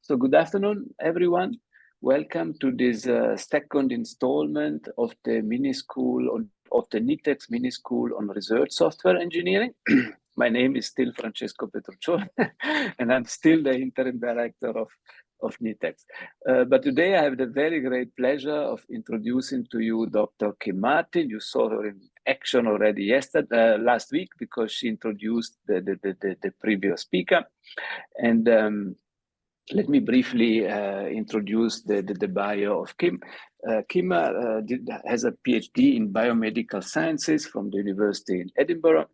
So good afternoon, everyone. Welcome to this second installment of the mini-school of the NITheCS Mini-school on research software engineering. My name is still Francesco Petruccione, and I'm still the interim director of NITheCS. But today I have the very great pleasure of introducing to you Dr. Kim Martin. You saw her in action already last week, because she introduced the previous speaker. And let me briefly introduce the bio of Kim. Kim has a PhD in biomedical sciences from the University in Edinburgh,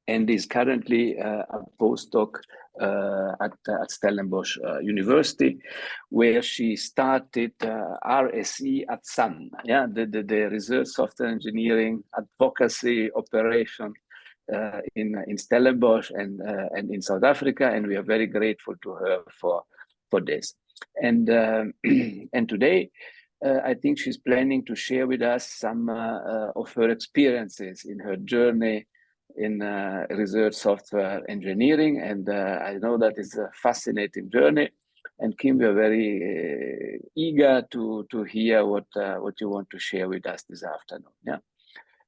and is currently a postdoc at Stellenbosch University, where she started RSE at SUN, the Research Software Engineering Advocacy Operation in Stellenbosch and in South Africa, and we are very grateful to her for this. And and today, I think she's planning to share with us some of her experiences in her journey in research software engineering, and I know that it's a fascinating journey. And Kim, we are very eager to hear what you want to share with us this afternoon. Yeah.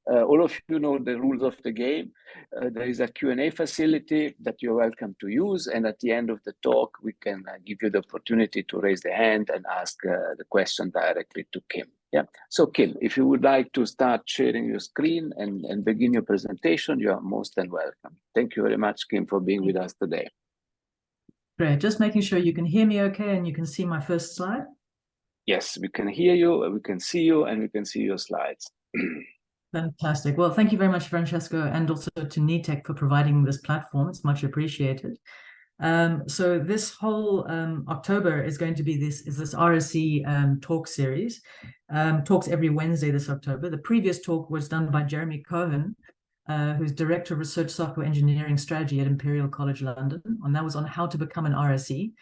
All of you know the rules of the game. There is a Q&A facility that you're welcome to use, and at the end of the talk, we can give you the opportunity to raise the hand and ask the question directly to Kim. Yeah. So Kim, if you would like to start sharing your screen and begin your presentation, you are most than welcome. Thank you very much, Kim, for being with us today. Great. Just making sure you can hear me okay and you can see my first slide. Yes, we can hear you, we can see you, and we can see your slides. Fantastic. Well, thank you very much, Francesco, and also to NITheCS for providing this platform. It's much appreciated. So this whole October is going to be this RSE talk series. Talks every Wednesday this October. The previous talk was done by Jeremy Cohen, who's Director of Research Software Engineering Strategy at Imperial College London, and that was on how to become an RSE.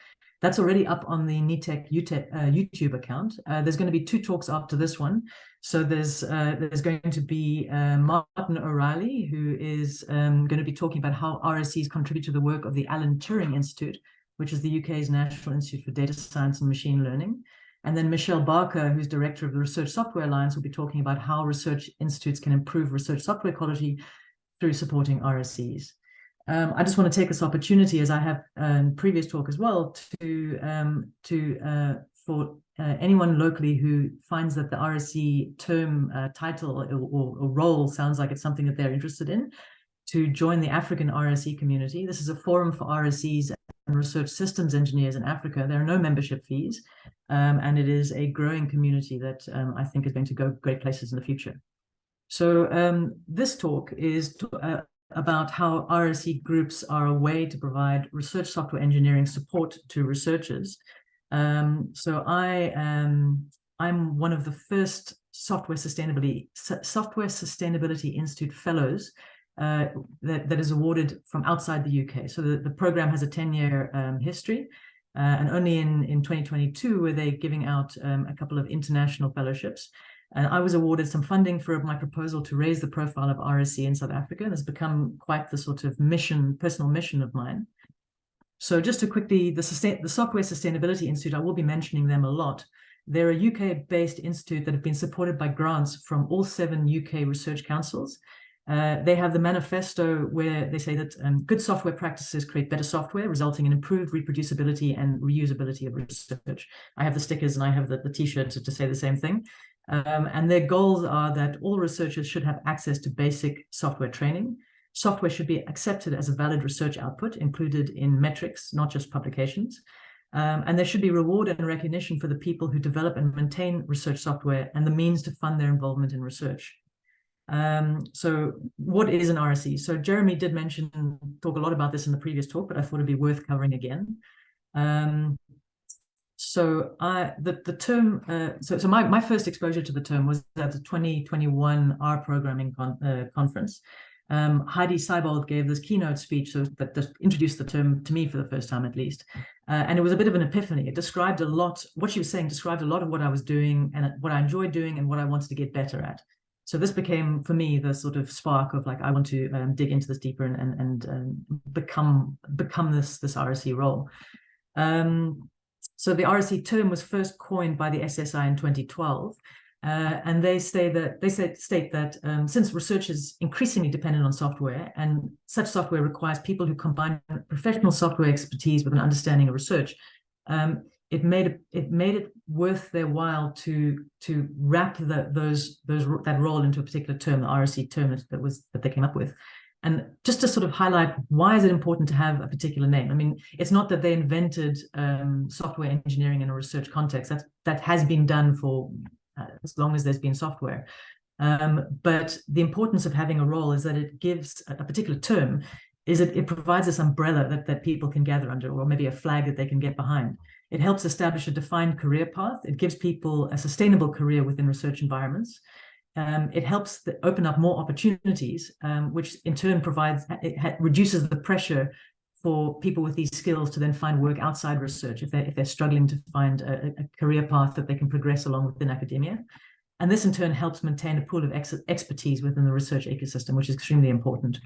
That's already up on the NITheCS YouTube account. There's going to be two talks after this one. So there's going to be Martin O'Reilly, who is going to be talking about how RSEs contribute to the work of the Alan Turing Institute, which is the UK's National Institute for Data Science and Machine Learning. And then Michelle Barker, who's Director of the Research Software Alliance, will be talking about how research institutes can improve research software quality through supporting RSEs. I just want to take this opportunity, as I have in previous talk as well, for anyone locally who finds that the RSE term title or role sounds like it's something that they're interested in, to join the African RSE community. This is a forum for RSEs and research systems engineers in Africa. There are no membership fees, and it is a growing community that I think is going to go great places in the future. So this talk is about how RSE groups are a way to provide research software engineering support to researchers. So I'm one of the first Software Sustainability Institute fellows that is awarded from outside the UK. So the program has a 10-year history, and only in 2022 were they giving out a couple of international fellowships. And I was awarded some funding for my proposal to raise the profile of RSE in South Africa, and it's become quite the sort of personal mission of mine. So just to quickly, the Software Sustainability Institute, I will be mentioning them a lot. They're a UK-based institute that have been supported by grants from all 7 UK research councils. They have the manifesto where they say that good software practices create better software, resulting in improved reproducibility and reusability of research. I have the stickers and I have the t-shirts to say the same thing. And their goals are that all researchers should have access to basic software training. Software should be accepted as a valid research output, included in metrics, not just publications. And there should be reward and recognition for the people who develop and maintain research software and the means to fund their involvement in research. So what is an RSE? So Jeremy did talk a lot about this in the previous talk, but I thought it'd be worth covering again. So the term, so my first exposure to the term was at the 2021 R Programming conference. Heidi Seibold gave this keynote speech that introduced the term to me for the first time, at least. And it was a bit of an epiphany. It described a lot, what she was saying described a lot of what I was doing and what I enjoyed doing and what I wanted to get better at. So this became, for me, the sort of spark of like, I want to dig into this deeper and become this RSE role. So the RSE term was first coined by the SSI in 2012. And they state that since research is increasingly dependent on software, and such software requires people who combine professional software expertise with an understanding of research, it made it worth their while to wrap that role into a particular term, the RSE term that they came up with. And just to sort of highlight, why is it important to have a particular name? I mean, it's not that they invented software engineering in a research context. That has been done for as long as there's been software. But the importance of having a role is that it gives a particular term, is it provides this umbrella that people can gather under, or maybe a flag that they can get behind. It helps establish a defined career path. It gives people a sustainable career within research environments. It helps open up more opportunities, which in turn reduces the pressure for people with these skills to then find work outside research if they're struggling to find a career path that they can progress along within academia. And this in turn helps maintain a pool of expertise within the research ecosystem, which is extremely important.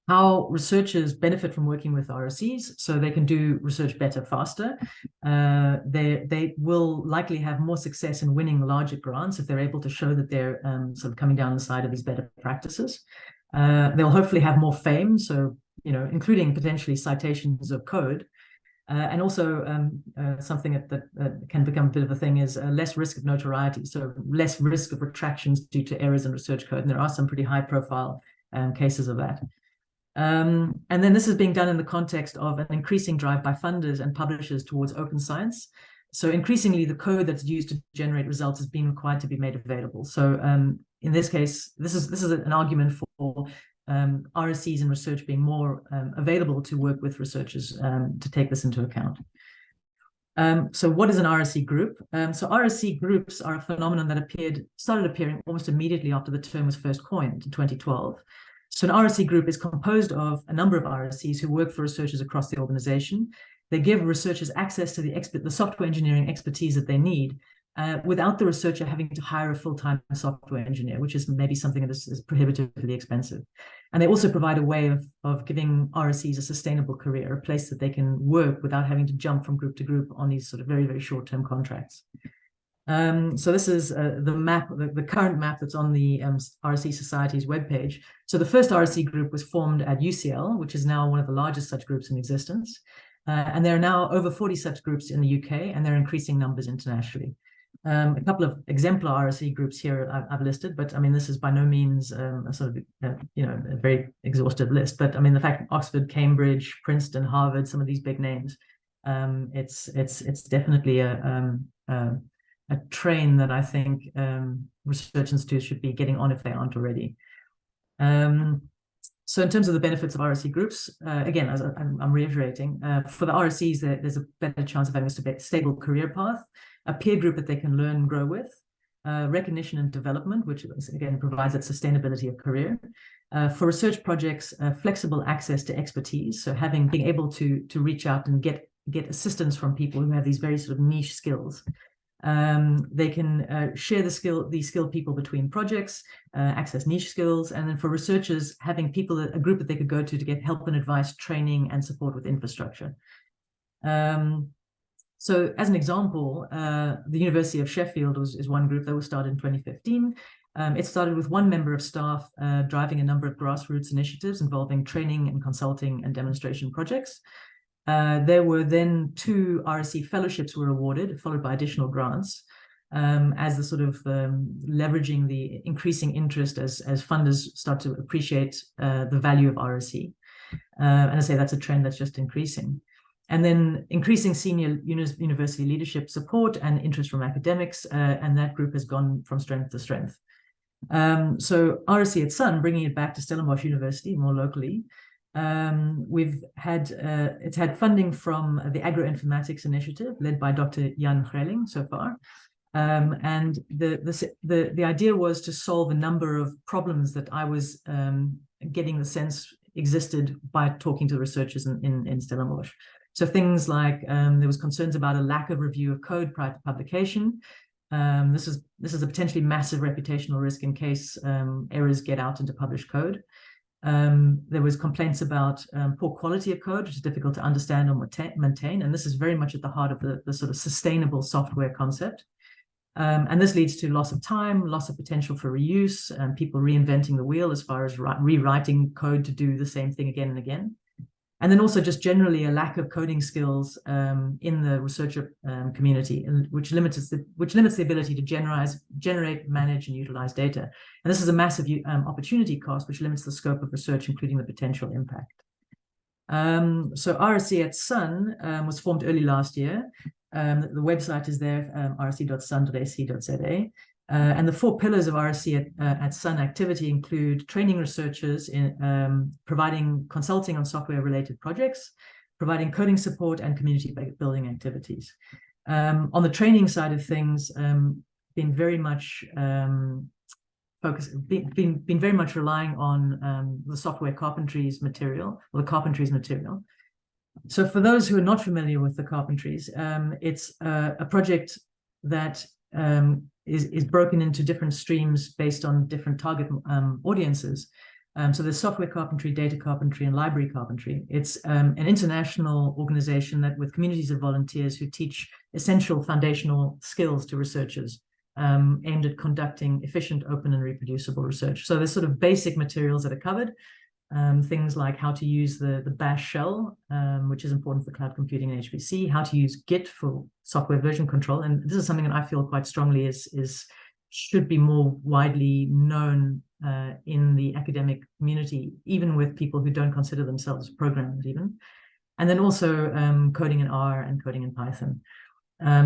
How researchers benefit from working with RSEs, so they can do research better, faster. They will likely have more success in winning larger grants if they're able to show that they're sort of coming down the side of these better practices. They'll hopefully have more fame, so including potentially citations of code. And also something that can become a bit of a thing is less risk of notoriety, so less risk of retractions due to errors in research code. And there are some pretty high-profile cases of that. And then this is being done in the context of an increasing drive by funders and publishers towards open science. So increasingly, the code that's used to generate results is being required to be made available. So in this case, this is an argument for RSEs in research being more available to work with researchers to take this into account. So what is an RSE group? So RSE groups are a phenomenon that started appearing almost immediately after the term was first coined in 2012. So an RSE group is composed of a number of RSEs who work for researchers across the organization. They give researchers access to the software engineering expertise that they need without the researcher having to hire a full-time software engineer, which is maybe something that is prohibitively expensive. And they also provide a way of giving RSEs a sustainable career, a place that they can work without having to jump from group to group on these sort of very, very short-term contracts. So this is the map, the current map that's on the RSE Society's webpage. So the first RSE group was formed at UCL, which is now one of the largest such groups in existence. And there are now over 40 such groups in the UK, and they're increasing numbers internationally. A couple of exemplar RSE groups here I've listed, but I mean, this is by no means a sort of, a very exhaustive list. But I mean, the fact that Oxford, Cambridge, Princeton, Harvard, some of these big names, it's definitely a train that I think research institutes should be getting on if they aren't already. So in terms of the benefits of RSE groups, again, as I'm reiterating, for the RSEs, there's a better chance of having a stable career path, a peer group that they can learn and grow with, recognition and development, which again provides that sustainability of career. For research projects, flexible access to expertise, so being able to reach out and get assistance from people who have these very sort of niche skills. They can share these skilled people between projects, access niche skills, and then for researchers, having a group that they could go to get help and advice, training, and support with infrastructure. So as an example, the University of Sheffield is one group that was started in 2015. It started with one member of staff driving a number of grassroots initiatives involving training and consulting and demonstration projects. There were then 2 RSE fellowships were awarded, followed by additional grants, as the sort of leveraging the increasing interest as funders start to appreciate the value of RSE. And I say that's a trend that's just increasing. And then increasing senior university leadership support and interest from academics, and that group has gone from strength to strength. So RSE at Sun, bringing it back to Stellenbosch University more locally, it's had funding from the Agroinformatics Initiative led by Dr. Jan Grelling so far. And the idea was to solve a number of problems that I was getting the sense existed by talking to the researchers in Stellenbosch. So things like there was concerns about a lack of review of code prior to publication. This is a potentially massive reputational risk in case errors get out into published code. There was complaints about poor quality of code, which is difficult to understand or maintain. And this is very much at the heart of the sort of sustainable software concept. And this leads to loss of time, loss of potential for reuse, people reinventing the wheel as far as rewriting code to do the same thing again and again. And then also just generally a lack of coding skills in the researcher community, which limits the ability to generate, manage, and utilize data. And this is a massive opportunity cost, which limits the scope of research, including the potential impact. So RSE at Sun was formed early last year. The website is there, rse.sun.ac.za. And the 4 pillars of RSE at Sun activity include training researchers in providing consulting on software-related projects, providing coding support, and community building activities. On the training side of things, been very much been very much relying on the software carpentries material, or the carpentries material. So for those who are not familiar with the carpentries, it's a project that is broken into different streams based on different target audiences. So there's software carpentry, data carpentry, and library carpentry. It's an international organization that with communities of volunteers who teach essential foundational skills to researchers aimed at conducting efficient, open, and reproducible research. So there's sort of basic materials that are covered. Things like how to use the bash shell, which is important for cloud computing and HPC, how to use Git for software version control. And this is something that I feel quite strongly should be more widely known in the academic community, even with people who don't consider themselves programmers even. And then also coding in R and coding in Python.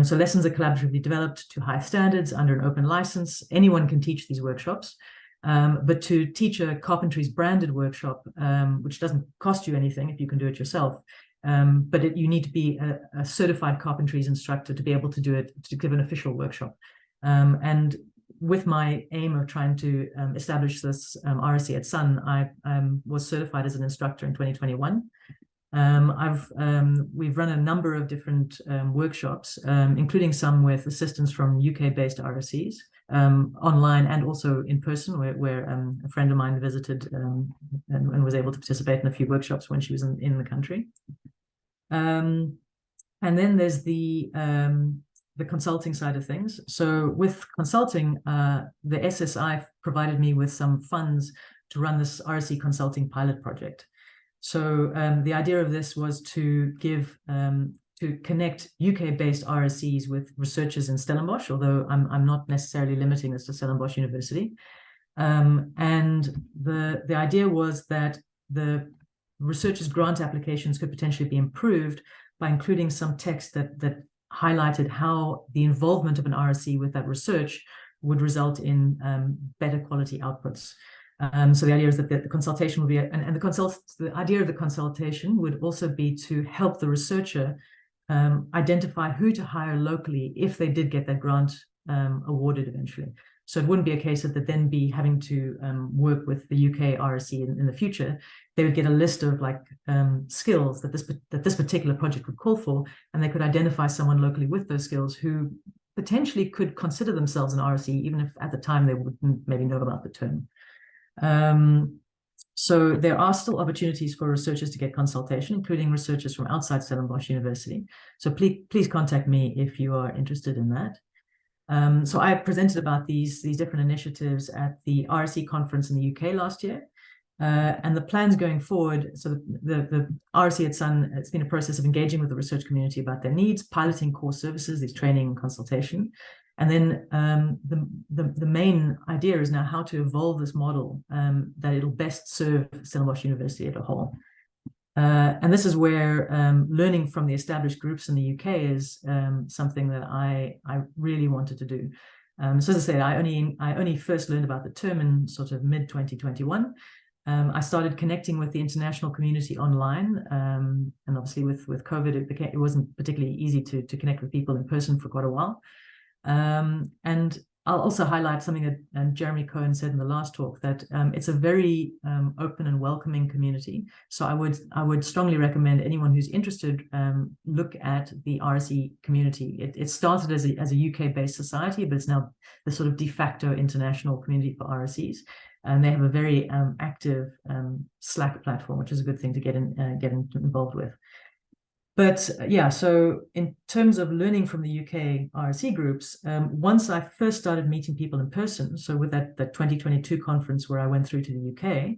So lessons are collaboratively developed to high standards under an open license. Anyone can teach these workshops. But to teach a carpentries branded workshop, which doesn't cost you anything if you can do it yourself, but you need to be a certified carpentries instructor to be able to do it, to give an official workshop. And with my aim of trying to establish this RSE at Sun, I was certified as an instructor in 2021. We've run a number of different workshops, including some with assistance from UK-based RSEs, online and also in person, where a friend of mine visited and was able to participate in a few workshops when she was in the country. And then there's the consulting side of things. So with consulting, the SSI provided me with some funds to run this RSE consulting pilot project. So the idea of this was to connect UK-based RSEs with researchers in Stellenbosch, although I'm not necessarily limiting this to Stellenbosch University. And the idea was that the researchers' grant applications could potentially be improved by including some text that highlighted how the involvement of an RSE with that research would result in better quality outputs. So the idea is that the consultation will be, the idea of the consultation would also be to help the researcher identify who to hire locally if they did get that grant awarded eventually. So it wouldn't be a case of that then be having to work with the UK RSE in the future. They would get a list of skills that this particular project would call for, and they could identify someone locally with those skills who potentially could consider themselves an RSE, even if at the time they wouldn't maybe know about the term. So there are still opportunities for researchers to get consultation, including researchers from outside Stellenbosch University. So please contact me if you are interested in that. So I presented about these different initiatives at the RSE conference in the UK last year. And the plans going forward, so the RSE at Sun, it's been a process of engaging with the research community about their needs, piloting core services, these training and consultation. And then the main idea is now how to evolve this model that it'll best serve Stellenbosch University as a whole. And this is where learning from the established groups in the UK is something that I really wanted to do. So as I said, I only first learned about the term in sort of mid-2021. I started connecting with the international community online, and obviously with COVID, it wasn't particularly easy to connect with people in person for quite a while. And I'll also highlight something that Jeremy Cohen said in the last talk, that it's a very open and welcoming community. So I would strongly recommend anyone who's interested look at the RSE community. It started as a UK-based society, but it's now the sort of de facto international community for RSEs. and they have a very active Slack platform, which is a good thing to get involved with. But yeah, so in terms of learning from the UK RSE groups, once I first started meeting people in person, so with that 2022 conference where I went through to the UK,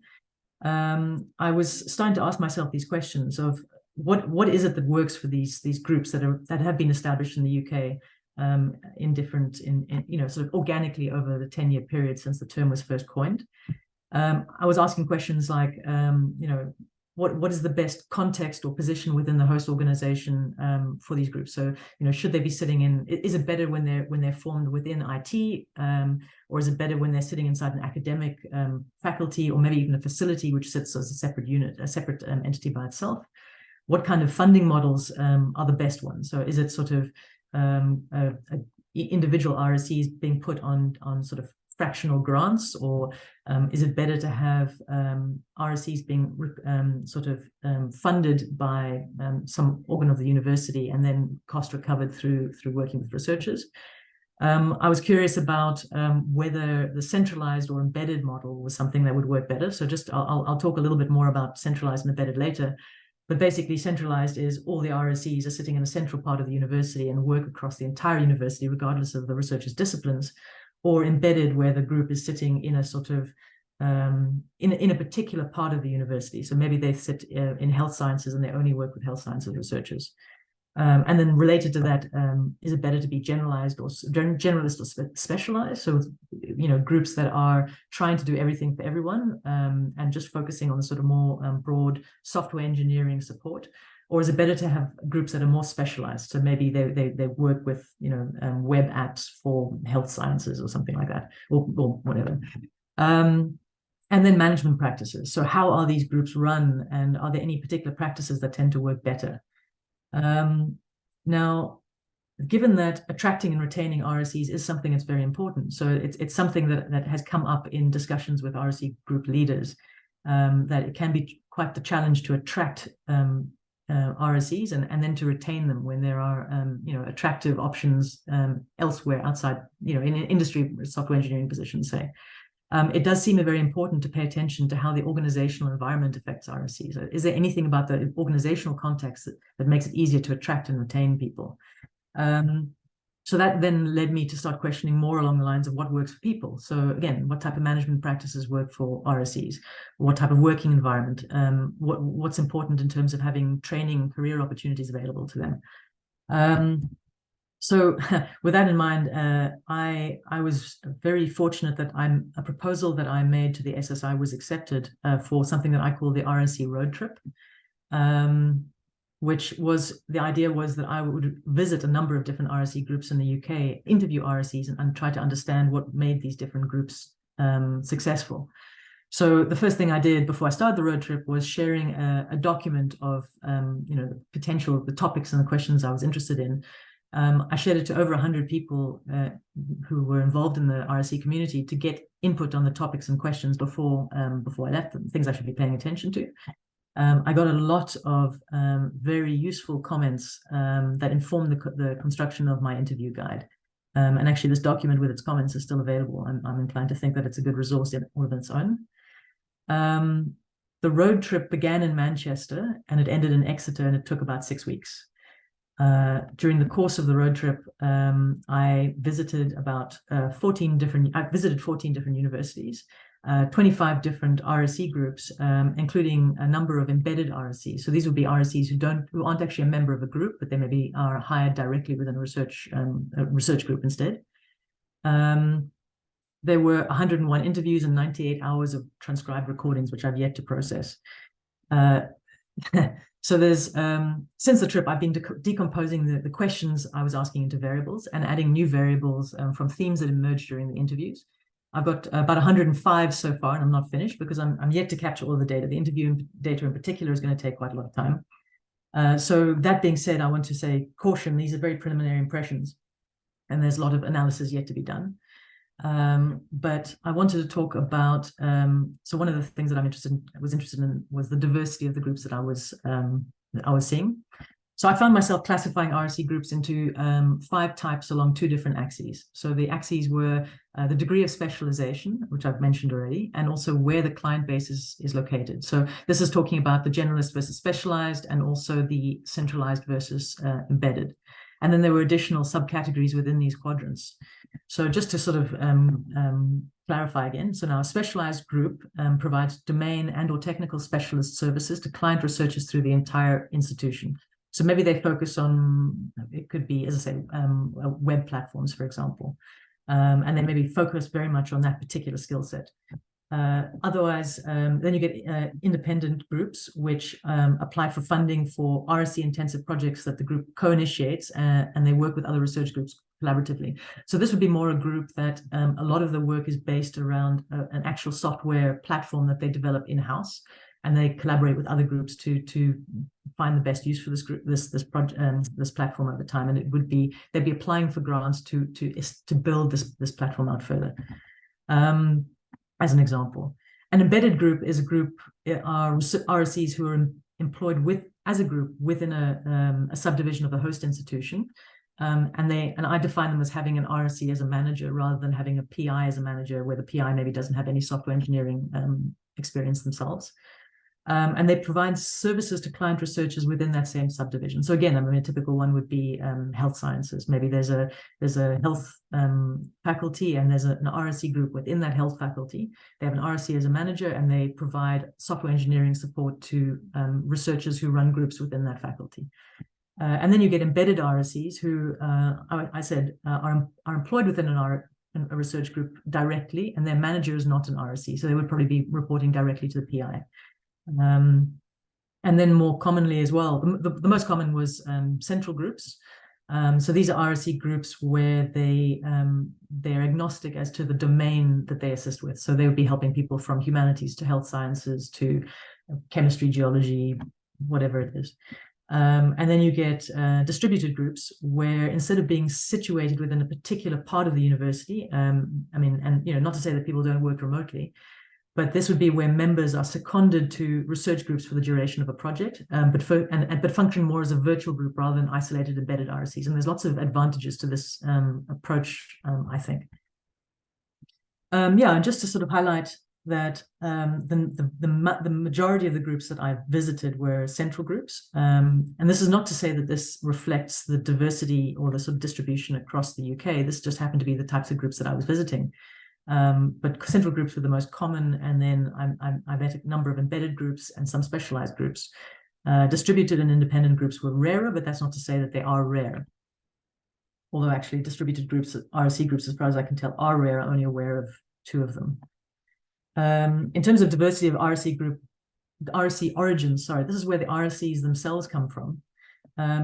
I was starting to ask myself these questions of what is it that works for these groups that have been established in the UK in sort of organically over the 10-year period since the term was first coined. I was asking questions like, what is the best context or position within the host organization for these groups? So, should they be sitting in? Is it better when they're formed within IT, or is it better when they're sitting inside an academic faculty, or maybe even a facility which sits as a separate unit, a separate entity by itself? What kind of funding models are the best ones? So, is it sort of individual RSEs being put on sort of fractional grants, or is it better to have RSEs being funded by some organ of the university and then cost recovered through working with researchers? I was curious about whether the centralized or embedded model was something that would work better. So I'll talk a little bit more about centralized and embedded later. But basically, centralized is all the RSEs are sitting in a central part of the university and work across the entire university, regardless of the researcher's disciplines, or embedded, where the group is sitting in a sort of in a particular part of the university. So maybe they sit in health sciences and they only work with health sciences researchers. And then related to that, is it better to be generalized or generalist or specialized? So, groups that are trying to do everything for everyone and just focusing on the sort of more broad software engineering support, or is it better to have groups that are more specialized? So maybe they work with web apps for health sciences or something like that, or whatever. And then management practices. So how are these groups run, and are there any particular practices that tend to work better? Now, given that attracting and retaining RSEs is something that's very important, so it's something that has come up in discussions with RSE group leaders, that it can be quite the challenge to attract RSEs and then to retain them when there are attractive options elsewhere outside, in industry software engineering positions, say. It does seem very important to pay attention to how the organizational environment affects RSEs. Is there anything about the organizational context that makes it easier to attract and retain people? So that then led me to start questioning more along the lines of what works for people. So again, what type of management practices work for RSEs? What type of working environment? What's important in terms of having training, career opportunities available to them? So with that in mind, I was very fortunate that a proposal that I made to the SSI was accepted for something that I call the RSE road trip, which was, the idea was that I would visit a number of different RSE groups in the UK, interview RSEs and try to understand what made these different groups successful. So the first thing I did before I started the road trip was sharing a document of the topics and the questions I was interested in. I shared it to over 100 people who were involved in the RSE community to get input on the topics and questions before I left them, things I should be paying attention to. I got a lot of very useful comments that informed the construction of my interview guide. And actually, this document with its comments is still available. I'm inclined to think that it's a good resource in all of its own. The road trip began in Manchester and it ended in Exeter, and it took about 6 weeks. During the course of the road trip, I visited 14 different universities, 25 different RSE groups, including a number of embedded RSEs. So these would be RSEs who aren't actually a member of a group, but they maybe are hired directly within a research group instead. There were 101 interviews and 98 hours of transcribed recordings, which I've yet to process. So there's, since the trip, I've been decomposing the questions I was asking into variables and adding new variables from themes that emerged during the interviews. I've got about 105 so far, and I'm not finished because I'm yet to capture all the data. The interview data in particular is going to take quite a lot of time. So that being said, I want to say, caution, these are very preliminary impressions, and there's a lot of analysis yet to be done. But I wanted to talk about, so one of the things that was interested in was the diversity of the groups that I was seeing. So I found myself classifying RSE groups into 5 types along 2 different axes. So the axes were the degree of specialization, which I've mentioned already, and also where the client base is located. So this is talking about the generalist versus specialized, and also the centralized versus embedded. And then there were additional subcategories within these quadrants. So just to sort of clarify again, so now a specialized group provides domain and/or technical specialist services to client researchers through the entire institution. So maybe they focus on, it could be, as I say, web platforms, for example, and they maybe focus very much on that particular skill set. Otherwise, then you get independent groups, which apply for funding for RSE-intensive projects that the group co-initiates, and they work with other research groups collaboratively. So this would be more a group that a lot of the work is based around an actual software platform that they develop in-house, and they collaborate with other groups to find the best use for this group, this project, this platform over time. And it would be, they'd be applying for grants to build this platform out further. As an example, an embedded group is a group, are RSEs who are employed as a group within a subdivision of a host institution, and I define them as having an RSE as a manager rather than having a PI as a manager, where the PI maybe doesn't have any software engineering experience themselves. And they provide services to client researchers within that same subdivision. So again, I mean, a typical one would be health sciences. Maybe there's a health faculty, and there's an RSE group within that health faculty. They have an RSE as a manager, and they provide software engineering support to researchers who run groups within that faculty. And then you get embedded RSEs who, I said, are employed within a research group directly, and their manager is not an RSE. So they would probably be reporting directly to the PI. And then more commonly as well, the most common was central groups. So these are RSE groups where they're agnostic as to the domain that they assist with. So they would be helping people from humanities to health sciences to chemistry, geology, whatever it is. And then you get distributed groups where, instead of being situated within a particular part of the university, I mean, and not to say that people don't work remotely, but this would be where members are seconded to research groups for the duration of a project, but function more as a virtual group rather than isolated embedded RSEs. And there's lots of advantages to this approach, I think. Yeah, and just to sort of highlight that the majority of the groups that I've visited were central groups. And this is not to say that this reflects the diversity or the sort of distribution across the UK. This just happened to be the types of groups that I was visiting. But central groups were the most common, and then I met a number of embedded groups and some specialized groups. Distributed and independent groups were rarer, but that's not to say that they are rare. Although actually distributed groups, RSE groups, as far as I can tell, are rare. I'm only aware of 2 of them. In terms of diversity of RSE group, the RSE origins, sorry, this is where the RSEs themselves come from.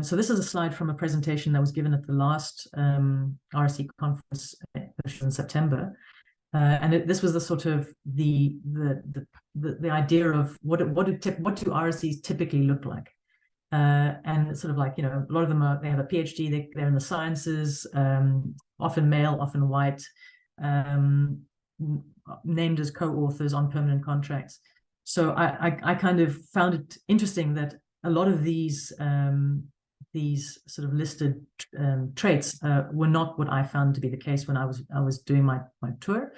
So this is a slide from a presentation that was given at the last RSE conference in September. And this was the sort of the idea of what do RSEs typically look like, and it's sort of like, a lot of them they have a PhD, they're in the sciences, often male, often white, named as co-authors on permanent contracts. So I kind of found it interesting that a lot of these sort of listed traits were not what I found to be the case when I was doing my tour.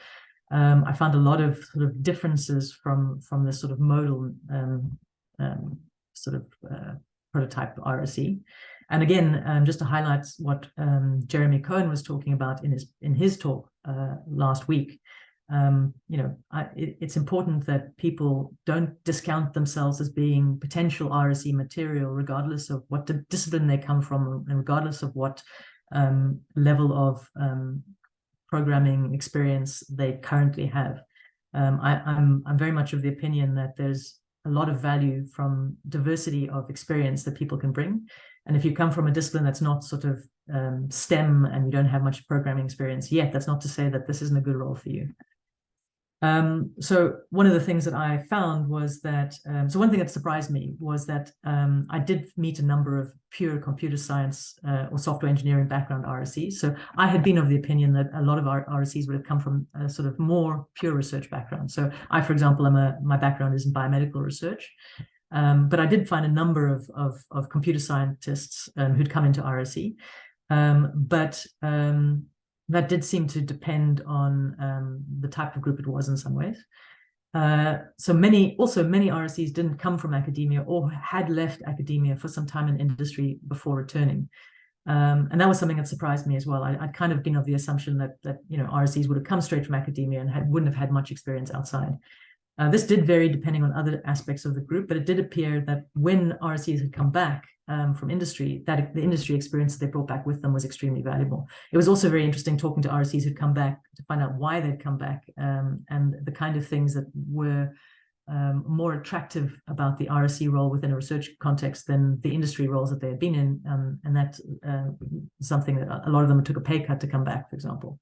I found a lot of sort of differences from this sort of modal prototype RSE. And again, just to highlight what Jeremy Cohen was talking about in his talk last week. It's important that people don't discount themselves as being potential RSE material, regardless of what discipline they come from, and regardless of what level of programming experience they currently have. I'm very much of the opinion that there's a lot of value from diversity of experience that people can bring. And if you come from a discipline that's not sort of STEM and you don't have much programming experience yet, that's not to say that this isn't a good role for you. So one of the things that I found was that, so one thing that surprised me was that I did meet a number of pure computer science or software engineering background RSEs. So I had been of the opinion that a lot of our RSEs would have come from a sort of more pure research background. So I, for example, my background is in biomedical research. But I did find a number of computer scientists who'd come into RSE. But that did seem to depend on the type of group it was in some ways. So many RSEs didn't come from academia or had left academia for some time in industry before returning. And that was something that surprised me as well. I'd kind of been of the assumption that RSEs would have come straight from academia and wouldn't have had much experience outside. This did vary depending on other aspects of the group, but it did appear that when RSEs had come back from industry, that the industry experience that they brought back with them was extremely valuable. It was also very interesting talking to RSEs who'd come back to find out why they'd come back, and the kind of things that were more attractive about the RSE role within a research context than the industry roles that they had been in, and that's something that a lot of them took a pay cut to come back, for example.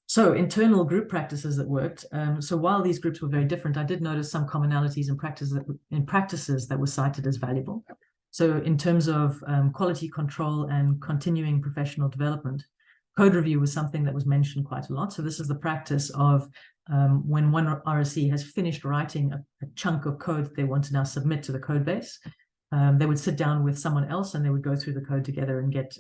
So internal group practices that worked. So while these groups were very different, I did notice some commonalities in practices that were cited as valuable. So in terms of quality control and continuing professional development, code review was something that was mentioned quite a lot. So this is the practice of when one RSE has finished writing a chunk of code that they want to now submit to the code base, they would sit down with someone else and they would go through the code together and get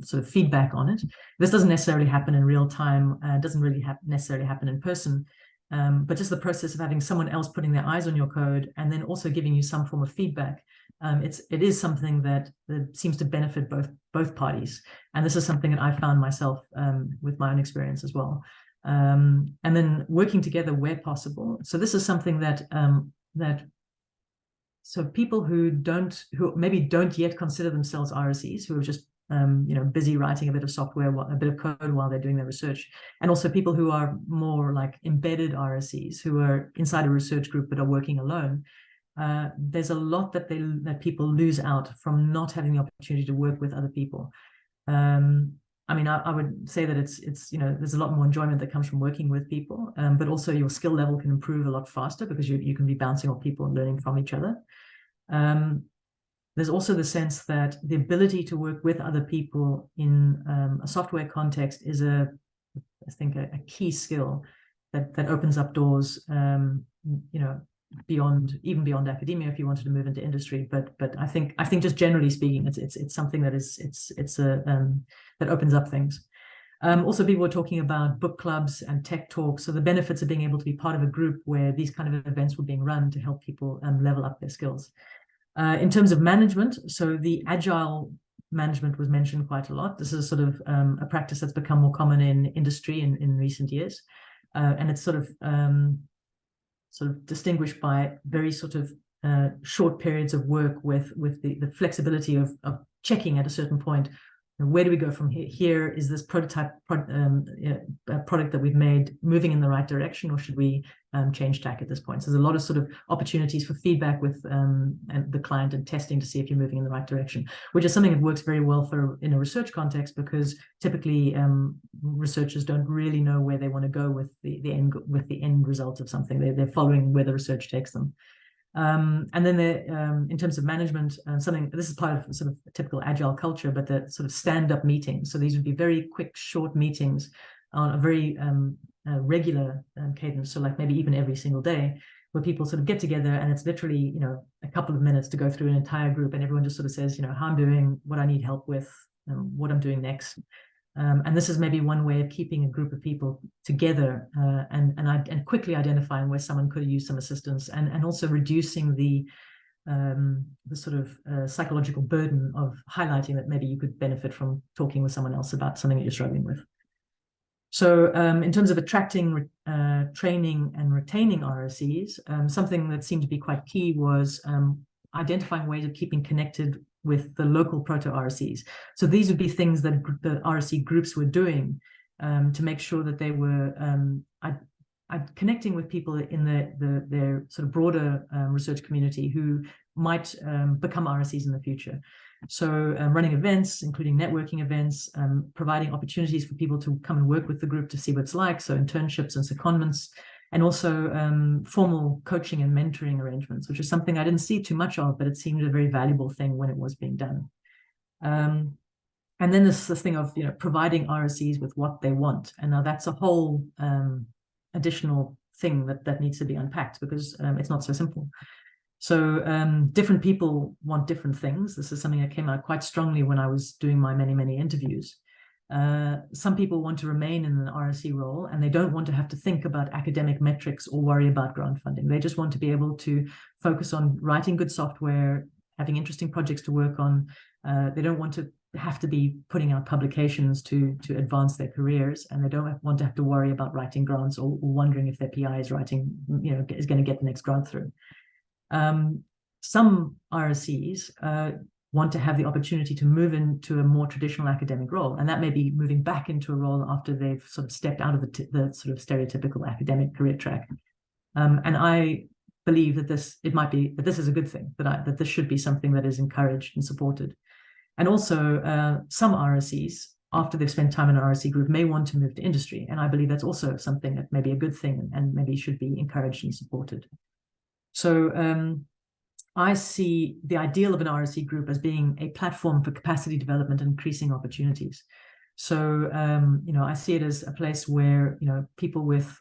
sort of feedback on it. This doesn't necessarily happen in real time, doesn't really necessarily happen in person, but just the process of having someone else putting their eyes on your code and then also giving you some form of feedback. It is something that seems to benefit both parties. And this is something that I found myself with my own experience as well. And then working together where possible. So this is something that so people who maybe don't yet consider themselves RSEs, who are just busy writing a bit of software, a bit of code while they're doing their research, and also people who are more like embedded RSEs, who are inside a research group but are working alone. There's a lot that people lose out from not having the opportunity to work with other people. I mean, I would say that it's there's a lot more enjoyment that comes from working with people, but also your skill level can improve a lot faster because you can be bouncing off people and learning from each other. There's also the sense that the ability to work with other people in a software context is I think a key skill that opens up doors, even beyond academia if you wanted to move into industry. But I think just generally speaking, it's something that that opens up things. Also, people were talking about book clubs and tech talks. So the benefits of being able to be part of a group where these kind of events were being run to help people level up their skills. In terms of management, so the agile management was mentioned quite a lot. This is sort of a practice that's become more common in industry in recent years. And it's sort of distinguished by very sort of short periods of work with the flexibility of checking at a certain point, where do we go from here? Here is this prototype product that we've made moving in the right direction, or should we change tack at this point? So there's a lot of sort of opportunities for feedback with the client and testing to see if you're moving in the right direction, which is something that works very well in a research context, because typically researchers don't really know where they want to go with the end result of something. They're following where the research takes them. And then in terms of management, this is part of sort of a typical agile culture, but the sort of stand-up meetings. So these would be very quick, short meetings on a very regular cadence. So like maybe even every single day, where people sort of get together and it's literally, a couple of minutes to go through an entire group, and everyone just sort of says, how I'm doing, what I need help with, what I'm doing next. And this is maybe one way of keeping a group of people together and quickly identifying where someone could use some assistance, and also reducing the sort of psychological burden of highlighting that maybe you could benefit from talking with someone else about something that you're struggling with. So in terms of attracting, training and retaining RSEs, something that seemed to be quite key was identifying ways of keeping connected with the local proto-RSEs. So these would be things that the RSE groups were doing to make sure that they were connecting with people in their sort of broader research community who might become RSEs in the future. So running events, including networking events, providing opportunities for people to come and work with the group to see what it's like, so internships and secondments, and also formal coaching and mentoring arrangements, which is something I didn't see too much of, but it seemed a very valuable thing when it was being done. And then this thing of providing RSEs with what they want, and now that's a whole additional thing that needs to be unpacked, because it's not so simple. So different people want different things. This is something that came out quite strongly when I was doing my many interviews. Some people want to remain in an RSE role, and they don't want to have to think about academic metrics or worry about grant funding. They just want to be able to focus on writing good software, having interesting projects to work on. They don't want to have to be putting out publications to advance their careers, and they don't want to have to worry about writing grants or wondering if their PI is writing, is going to get the next grant through. Some RSEs want to have the opportunity to move into a more traditional academic role, and that may be moving back into a role after they've sort of stepped out of the sort of stereotypical academic career track. And I believe that this is a good thing, that this should be something that is encouraged and supported. And also, some RSEs, after they've spent time in an RSE group, may want to move to industry, and I believe that's also something that may be a good thing and maybe should be encouraged and supported. So I see the ideal of an RSE group as being a platform for capacity development and increasing opportunities. So, I see it as a place where, people with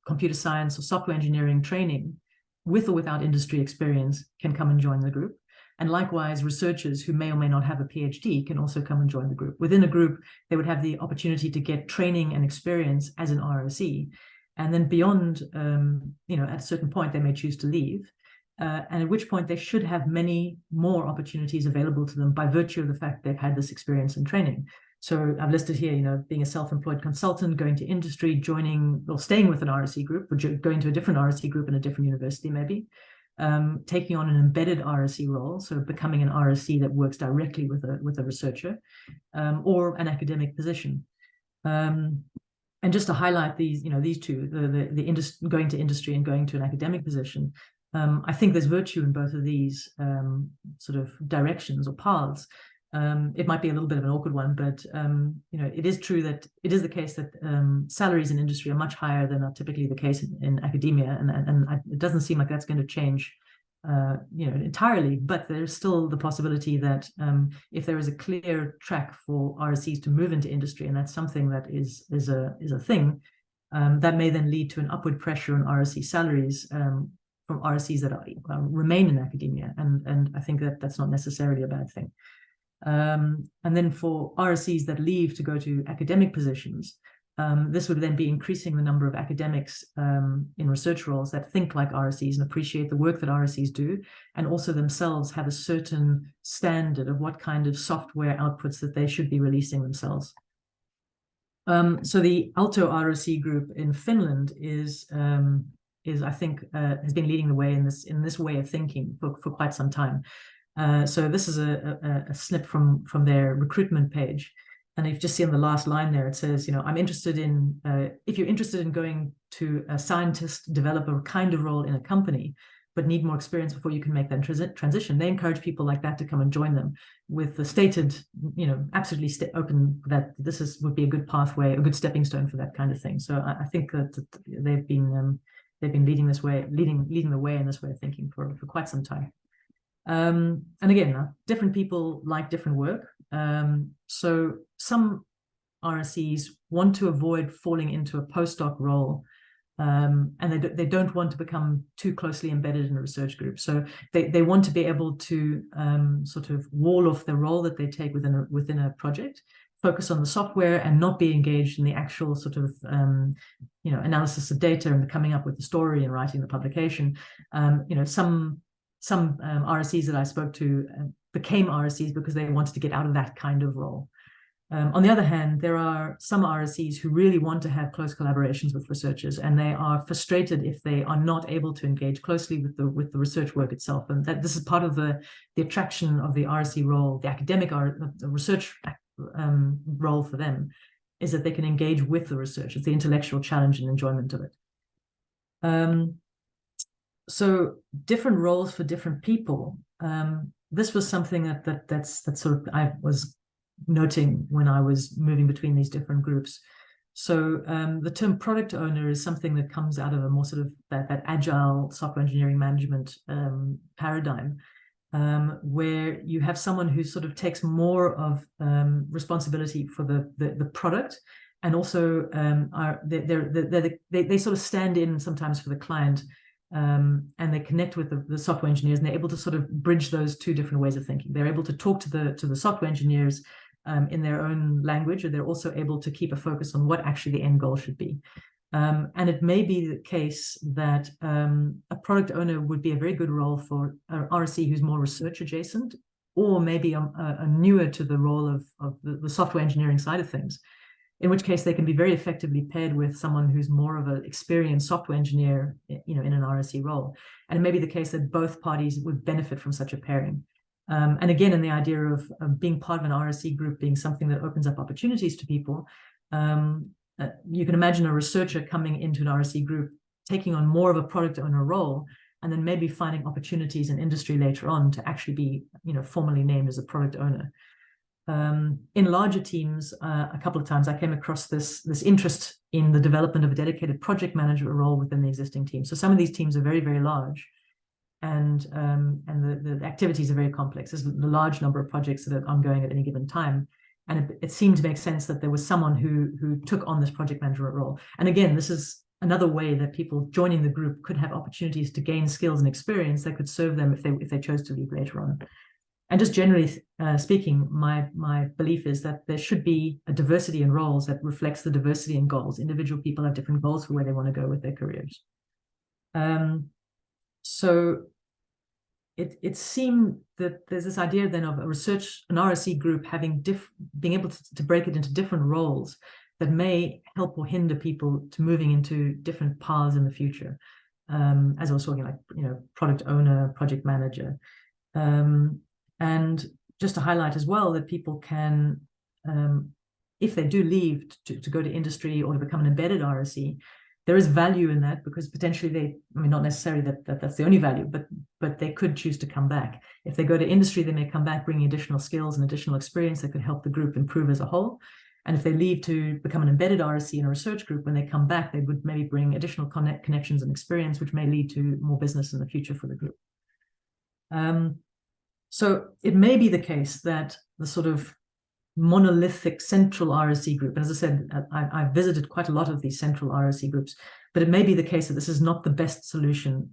computer science or software engineering training, with or without industry experience, can come and join the group. And likewise, researchers who may or may not have a PhD can also come and join the group. Within a group, they would have the opportunity to get training and experience as an RSE. And then beyond, at a certain point, they may choose to leave. And at which point they should have many more opportunities available to them by virtue of the fact they've had this experience and training. So I've listed here, being a self-employed consultant, going to industry, joining or staying with an RSE group, or going to a different RSE group in a different university maybe, taking on an embedded RSE role, so becoming an RSE that works directly with a researcher, or an academic position. And just to highlight these, these two, going to industry and going to an academic position, I think there's virtue in both of these sort of directions or paths. It might be a little bit of an awkward one, but it is true that it is the case that salaries in industry are much higher than are typically the case in academia, and it doesn't seem like that's going to change entirely. But there's still the possibility that if there is a clear track for RSEs to move into industry, and that's something that is a thing, that may then lead to an upward pressure on RSE salaries from RSEs that remain in academia, and I think that that's not necessarily a bad thing. And then for RSEs that leave to go to academic positions, this would then be increasing the number of academics in research roles that think like RSEs and appreciate the work that RSEs do, and also themselves have a certain standard of what kind of software outputs that they should be releasing themselves. So the Aalto RSE group in Finland is I think has been leading the way in this way of thinking for quite some time. So this is a snip from their recruitment page, and you've just seen the last line there. It says, I'm interested in if you're interested in going to a scientist developer kind of role in a company, but need more experience before you can make that transition. They encourage people like that to come and join them, with the stated, absolutely open that this would be a good pathway, a good stepping stone for that kind of thing. So I think that they've been leading the way in this way of thinking for quite some time. And again, different people like different work. So some RSEs want to avoid falling into a postdoc role, and they don't want to become too closely embedded in a research group. So they want to be able to sort of wall off the role that they take within a project, focus on the software, and not be engaged in the actual sort of analysis of data and coming up with the story and writing the publication. Some RSEs that I spoke to became RSEs because they wanted to get out of that kind of role. On the other hand, there are some RSEs who really want to have close collaborations with researchers, and they are frustrated if they are not able to engage closely with the research work itself. And that this is part of the attraction of the RSE role, the academic the research role for them, is that they can engage with the research. It's the intellectual challenge and enjoyment of it. So different roles for different people. This was something that's sort of I was noting when I was moving between these different groups. So the term product owner is something that comes out of a more sort of that agile software engineering management paradigm, where you have someone who sort of takes more of responsibility for the product, and also they sort of stand in sometimes for the client, and they connect with the software engineers, and they're able to sort of bridge those two different ways of thinking. They're able to talk to the software engineers in their own language, and they're also able to keep a focus on what actually the end goal should be. And it may be the case that a product owner would be a very good role for an RSE who's more research adjacent, or maybe a newer to the role of the software engineering side of things, in which case they can be very effectively paired with someone who's more of an experienced software engineer, in an RSE role. And it may be the case that both parties would benefit from such a pairing. And again, in the idea of being part of an RSE group being something that opens up opportunities to people, you can imagine a researcher coming into an RSE group, taking on more of a product owner role, and then maybe finding opportunities in industry later on to actually be, formally named as a product owner. In larger teams, a couple of times I came across this interest in the development of a dedicated project manager role within the existing team. So some of these teams are very, very large, and the activities are very complex. There's a large number of projects that are ongoing at any given time. And it seemed to make sense that there was someone who took on this project management role. And again, this is another way that people joining the group could have opportunities to gain skills and experience that could serve them if they chose to leave later on. And just generally speaking, my belief is that there should be a diversity in roles that reflects the diversity in goals. Individual people have different goals for where they want to go with their careers. So it seemed that there's this idea then of an RSE group being able to break it into different roles that may help or hinder people to moving into different paths in the future. As I was talking, product owner, project manager. And just to highlight as well that people can, if they do leave to go to industry or to become an embedded RSE, there is value in that, because potentially not necessarily that's the only value, but they could choose to come back. If they go to industry, they may come back bringing additional skills and additional experience that could help the group improve as a whole. And if they leave to become an embedded RSE in a research group, when they come back, they would maybe bring additional connections and experience, which may lead to more business in the future for the group. So it may be the case that the sort of monolithic central RSE group, and as I said, I've visited quite a lot of these central RSE groups, but it may be the case that this is not the best solution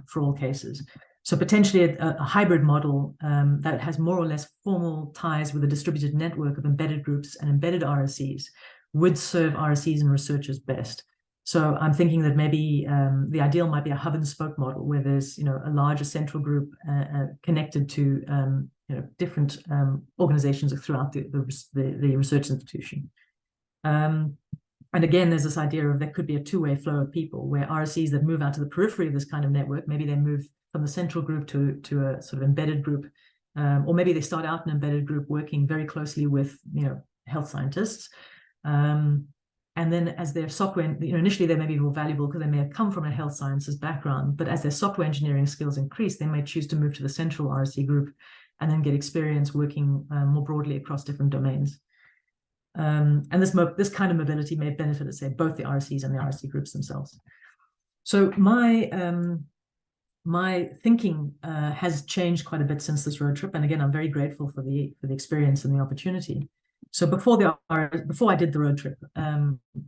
for all cases. So potentially a hybrid model that has more or less formal ties with a distributed network of embedded groups and embedded RSEs would serve RSEs and researchers best. So I'm thinking that maybe the ideal might be a hub and spoke model, where there's a larger central group connected to different organizations throughout the research institution. And again, there's this idea of there could be a two-way flow of people, where RSEs that move out to the periphery of this kind of network, maybe they move from the central group to a sort of embedded group, or maybe they start out in an embedded group working very closely with health scientists. And then as their software, initially they may be more valuable because they may have come from a health sciences background, but as their software engineering skills increase, they may choose to move to the central RSE group and then get experience working more broadly across different domains. And this kind of mobility may benefit, let's say, both the RSEs and the RSE groups themselves. So my thinking has changed quite a bit since this road trip, and again, I'm very grateful for the experience and the opportunity. So before I did the road trip,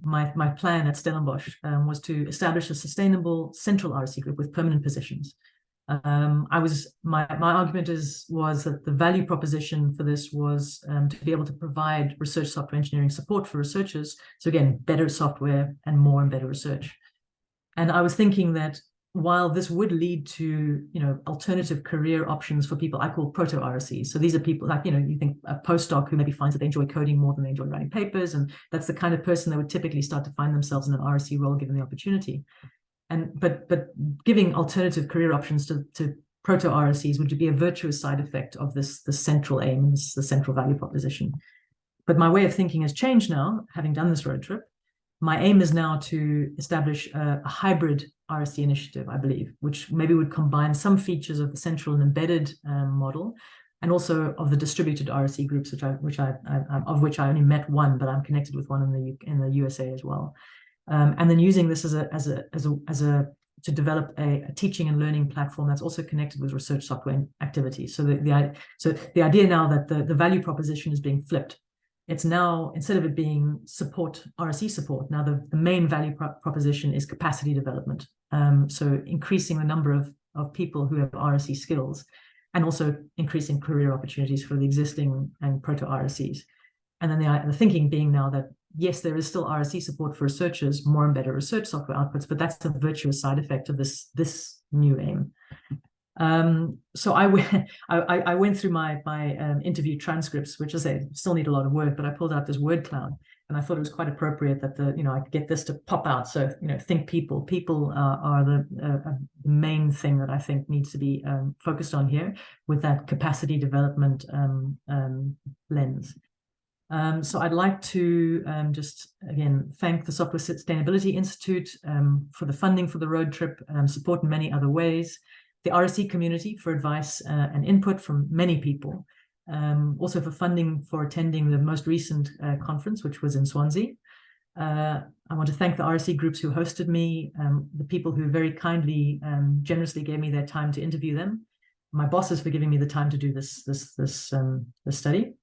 my plan at Stellenbosch was to establish a sustainable central RSE group with permanent positions. My argument was that the value proposition for this was to be able to provide research software engineering support for researchers. So again, better software and more and better research. And I was thinking that while this would lead to alternative career options for people I call proto RSEs. So these are people like you think a postdoc who maybe finds that they enjoy coding more than they enjoy writing papers, and that's the kind of person that would typically start to find themselves in an RSE role given the opportunity. But giving alternative career options to proto RSEs would be a virtuous side effect of the central aim, the central value proposition. But my way of thinking has changed now, having done this road trip. My aim is now to establish a hybrid RSE initiative, I believe, which maybe would combine some features of the central and embedded model, and also of the distributed RSE groups, of which I only met one, but I'm connected with one in the USA as well. And then using this to develop a teaching and learning platform that's also connected with research software activities. So the idea now that the value proposition is being flipped. it's now, instead of it being RSE support, now the main value proposition is capacity development. So increasing the number of people who have RSE skills, and also increasing career opportunities for the existing and proto-RSEs. And then the thinking being now that, yes, there is still RSE support for researchers, more and better research software outputs, but that's a virtuous side effect of this new aim. So I went through my interview transcripts, which I say still need a lot of work, but I pulled out this word cloud, and I thought it was quite appropriate that I get this to pop out. So think people are the main thing that I think needs to be focused on here with that capacity development lens. So I'd like to just again thank the Software Sustainability Institute for the funding for the road trip, support in many other ways, the RSE community for advice and input from many people, also for funding for attending the most recent conference, which was in Swansea. I want to thank the RSE groups who hosted me, the people who very kindly, generously gave me their time to interview them, my bosses for giving me the time to do this study.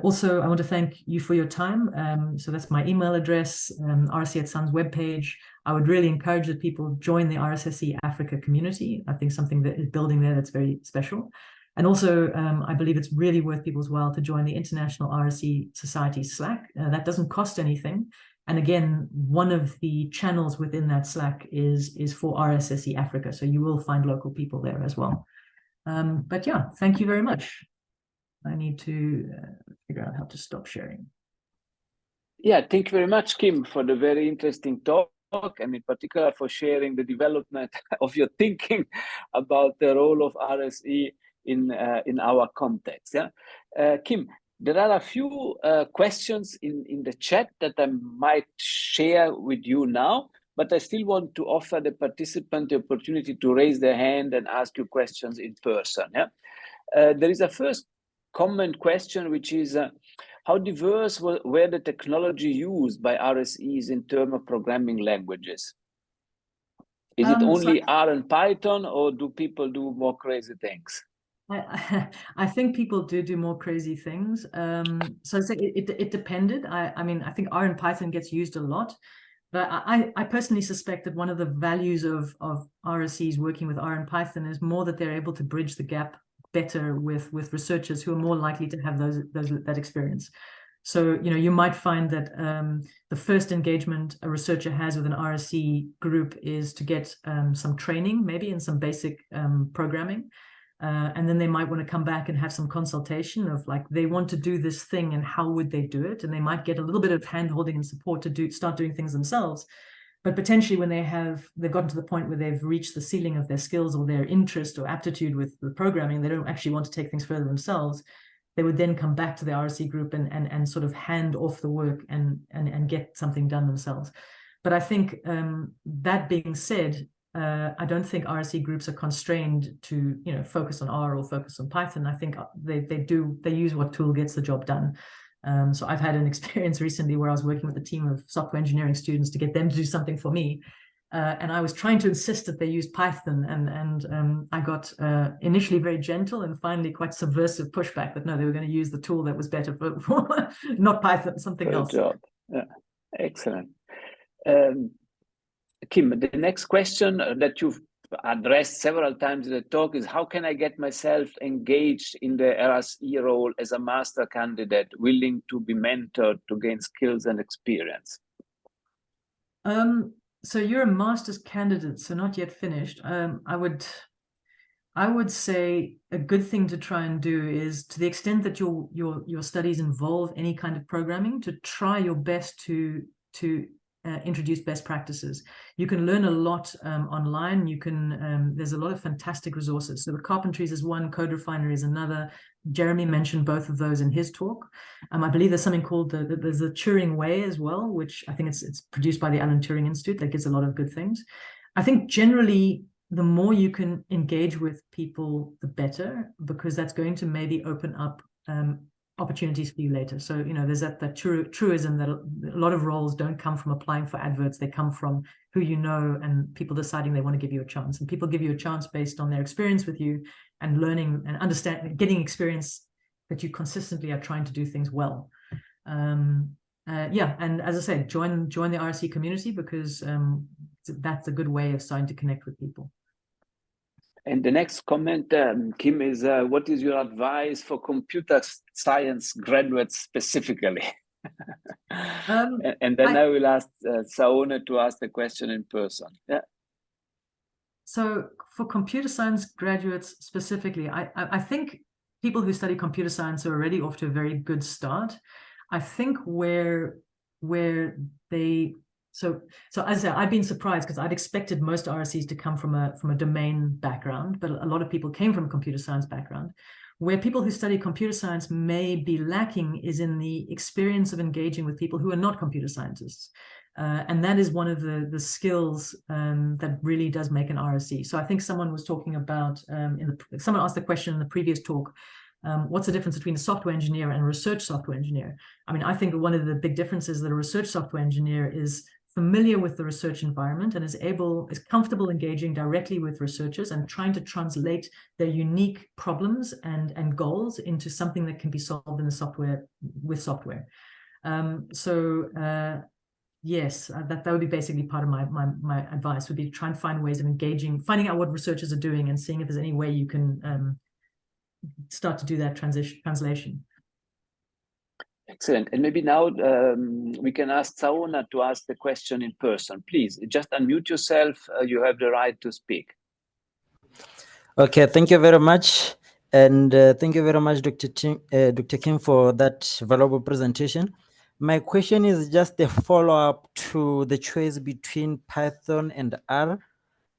Also, I want to thank you for your time. So that's my email address, RSE at Sun's webpage. I would really encourage that people join the RSSE Africa community. I think something that is building there that's very special. And also, I believe it's really worth people's while to join the International RSE Society Slack. That doesn't cost anything. And again, one of the channels within that Slack is for RSSE Africa. So you will find local people there as well. But yeah, thank you very much. I need to figure out how to stop sharing. Yeah, thank you very much, Kim, for the very interesting talk, and in particular for sharing the development of your thinking about the role of RSE in our context. Yeah, Kim, there are a few questions in the chat that I might share with you now, but I still want to offer the participant the opportunity to raise their hand and ask you questions in person. Yeah, there is a first common question, which is how diverse were the technology used by RSEs in terms of programming languages? Is it only R and Python, or do people do more crazy things? I think people do more crazy things. So it depended. I mean, I think R and Python gets used a lot, but I personally suspect that one of the values of RSEs working with R and Python is more that they're able to bridge the gap better with researchers who are more likely to have that experience. So you might find that the first engagement a researcher has with an RSE group is to get some training, maybe in some basic programming, and then they might want to come back and have some consultation of like they want to do this thing and how would they do it, and they might get a little bit of hand-holding and support to start doing things themselves. But potentially when they've gotten to the point where they've reached the ceiling of their skills or their interest or aptitude with the programming, they don't actually want to take things further themselves. They would then come back to the RSE group and sort of hand off the work and get something done themselves. But I think that being said, I don't think RSE groups are constrained to focus on R or focus on Python. I think they use what tool gets the job done. So I've had an experience recently where I was working with a team of software engineering students to get them to do something for me. And I was trying to insist that they use Python, and I got initially very gentle and finally quite subversive pushback that no, they were going to use the tool that was better for not Python, something else. Good job. Yeah. Excellent. Kim, the next question that you've addressed several times in the talk is how can I get myself engaged in the RSE role as a master candidate, willing to be mentored to gain skills and experience? So you're a master's candidate, so not yet finished. I would say a good thing to try and do is, to the extent that your studies involve any kind of programming, to try your best to introduce best practices. You can learn a lot online. You can there's a lot of fantastic resources. So the Carpentries is one, Code Refinery is another. Jeremy mentioned both of those in his talk. I believe there's something called there's the Turing Way as well, which I think it's produced by the Alan Turing Institute that gives a lot of good things. I think generally the more you can engage with people, the better, because that's going to maybe open up opportunities for you later. So there's that truism that a lot of roles don't come from applying for adverts. They come from who you know and people deciding they want to give you a chance, and people give you a chance based on their experience with you and learning and getting experience that you consistently are trying to do things well. Yeah, and as I said, join the RSE community, because that's a good way of starting to connect with people. And the next comment, Kim, is what is your advice for computer science graduates specifically? And then I will ask Saona to ask the question in person. Yeah. So for computer science graduates specifically, I think people who study computer science are already off to a very good start. I think where they so as I said, I've been surprised because I'd expected most RSEs to come from a domain background, but a lot of people came from a computer science background. Where people who study computer science may be lacking is in the experience of engaging with people who are not computer scientists. And that is one of the skills that really does make an RSE. So I think someone was talking about, someone asked the question in the previous talk, what's the difference between a software engineer and a research software engineer? I mean, I think one of the big differences is that a research software engineer is familiar with the research environment and is comfortable engaging directly with researchers and trying to translate their unique problems and goals into something that can be solved in the software with software. Yes, that would be basically part of my advice, would be to try and find ways of engaging, finding out what researchers are doing and seeing if there's any way you can start to do that translation. Excellent. And maybe now we can ask Saona to ask the question in person. Please, just unmute yourself. You have the right to speak. Okay, thank you very much. And thank you very much, Dr. Kim, for that valuable presentation. My question is just a follow-up to the choice between Python and R.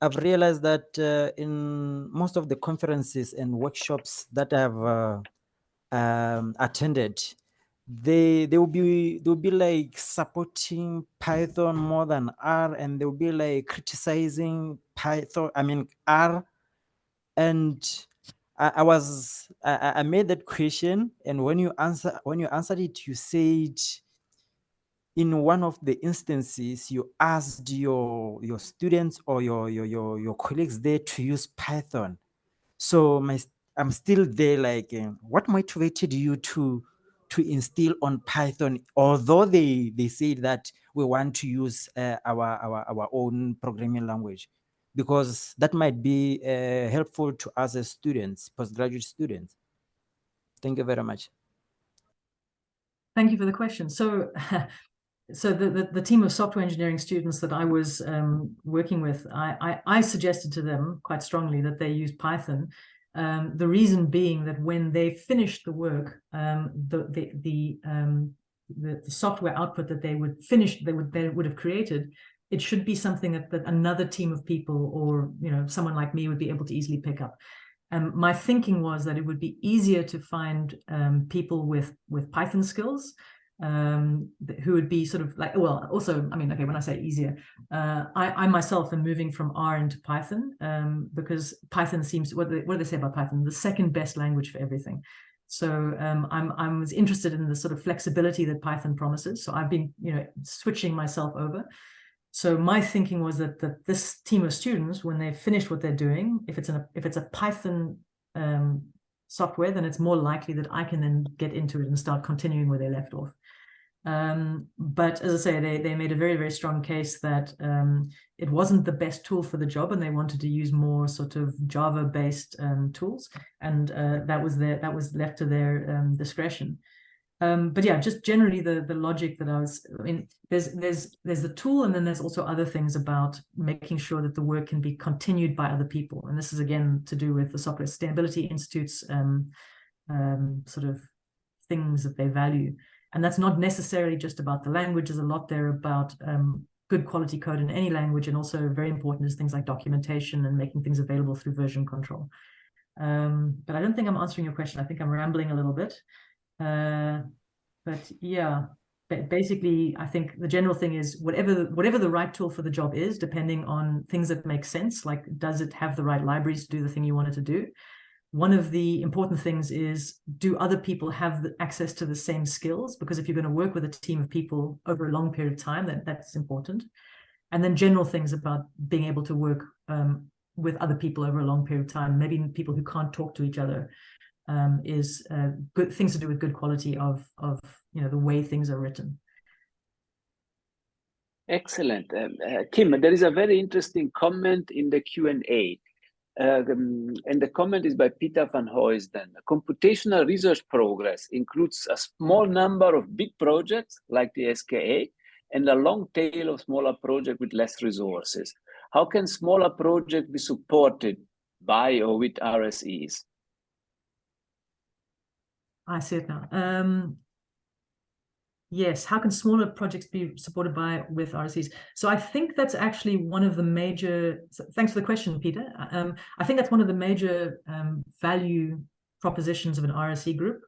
I've realized that in most of the conferences and workshops that I've attended, they will be like supporting Python more than R, and they'll be like criticizing R. And I made that question, and when you answered it, you said in one of the instances you asked your students or your colleagues there to use Python. So I'm still there, like, what motivated you to instill on Python, although they said that we want to use our own programming language, because that might be helpful to us as students, postgraduate students. Thank you very much. Thank you for the question. So the team of software engineering students that I was working with, I suggested to them quite strongly that they use Python. The reason being that when they finished the work, the software output that they would have created, it should be something that another team of people, or someone like me, would be able to easily pick up. My thinking was that it would be easier to find people with Python skills who would be sort of like, well, also, I mean, okay, when I say easier, I myself am moving from R into Python because Python seems, what do they say about Python? The second best language for everything. So I was interested in the sort of flexibility that Python promises. So I've been, switching myself over. So my thinking was that this team of students, when they finish what they're doing, if it's a Python software, then it's more likely that I can then get into it and start continuing where they left off. But as I say, they made a very, very strong case that it wasn't the best tool for the job, and they wanted to use more sort of Java-based tools, and that was left to their discretion. But yeah, just generally the logic that I mean, there's the tool, and then there's also other things about making sure that the work can be continued by other people. And this is again to do with the Software Sustainability Institute's sort of things that they value. And that's not necessarily just about the language. There's a lot there about good quality code in any language, and also very important is things like documentation and making things available through version control. But I don't think I'm answering your question. I think I'm rambling a little bit. But yeah, basically, I think the general thing is whatever the right tool for the job is, depending on things that make sense, like does it have the right libraries to do the thing you want it to do? One of the important things is, do other people have the access to the same skills? Because if you're going to work with a team of people over a long period of time, that's important. And then general things about being able to work with other people over a long period of time, maybe people who can't talk to each other. is good things to do with good quality of the way things are written. Excellent. Kim, there is a very interesting comment in the Q&A. And the comment is by Peter van Heusden. Computational research progress includes a small number of big projects like the SKA and a long tail of smaller projects with less resources. How can smaller projects be supported by or with RSEs? I see it now. Yes, how can smaller projects be supported with RSEs? So I think that's actually one of the major, thanks for the question, Peter. I think that's one of the major value propositions of an RSE group.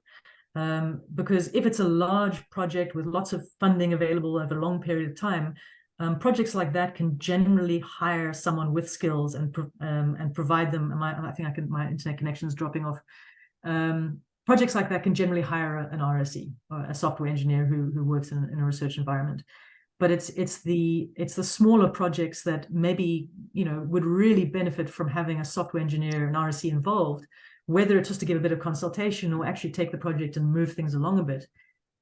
Because if it's a large project with lots of funding available over a long period of time, projects like that can generally hire someone with skills and provide them. I think my internet connection is dropping off. Projects like that can generally hire an RSE or a software engineer who works in a research environment. But it's the smaller projects that maybe would really benefit from having a software engineer, an RSE involved, whether it's just to give a bit of consultation or actually take the project and move things along a bit.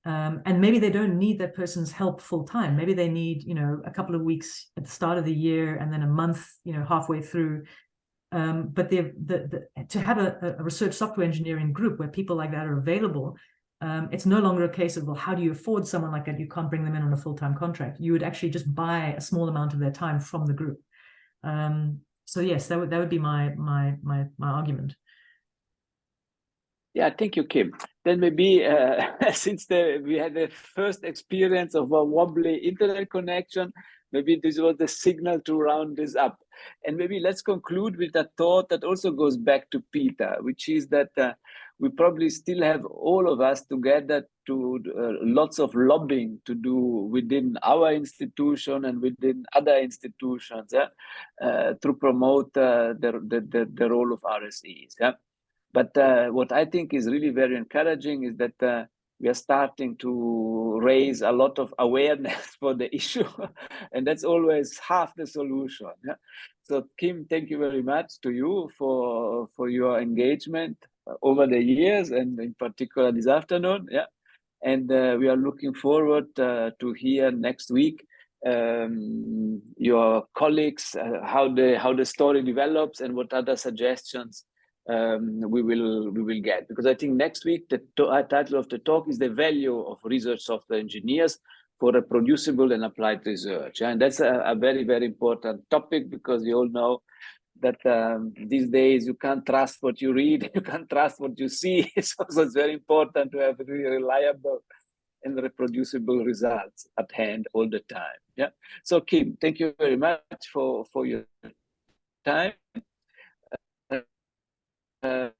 And maybe they don't need that person's help full time. Maybe they need a couple of weeks at the start of the year and then a month halfway through. But to have a research software engineering group where people like that are available, it's no longer a case of, well, how do you afford someone like that? You can't bring them in on a full-time contract. You would actually just buy a small amount of their time from the group. So yes, that would be my argument. Yeah, thank you, Kim. Then maybe since we had the first experience of a wobbly internet connection, maybe this was the signal to round this up. And maybe let's conclude with a thought that also goes back to Peter, which is that we probably still have all of us together to lots of lobbying to do within our institution and within other institutions to promote the role of RSEs. Yeah? But what I think is really very encouraging is that we are starting to raise a lot of awareness for the issue, and that's always half the solution. Yeah? So Kim, thank you very much to you for your engagement over the years, and in particular this afternoon. Yeah, and we are looking forward to hear next week your colleagues how the story develops and what other suggestions we will get, because I think next week the title of the talk is the value of research software engineers for reproducible and applied research, and that's a very, very important topic, because we all know that these days you can't trust what you read, you can't trust what you see. So it's very important to have really reliable and reproducible results at hand all the time. Yeah. So Kim, thank you very much for your time.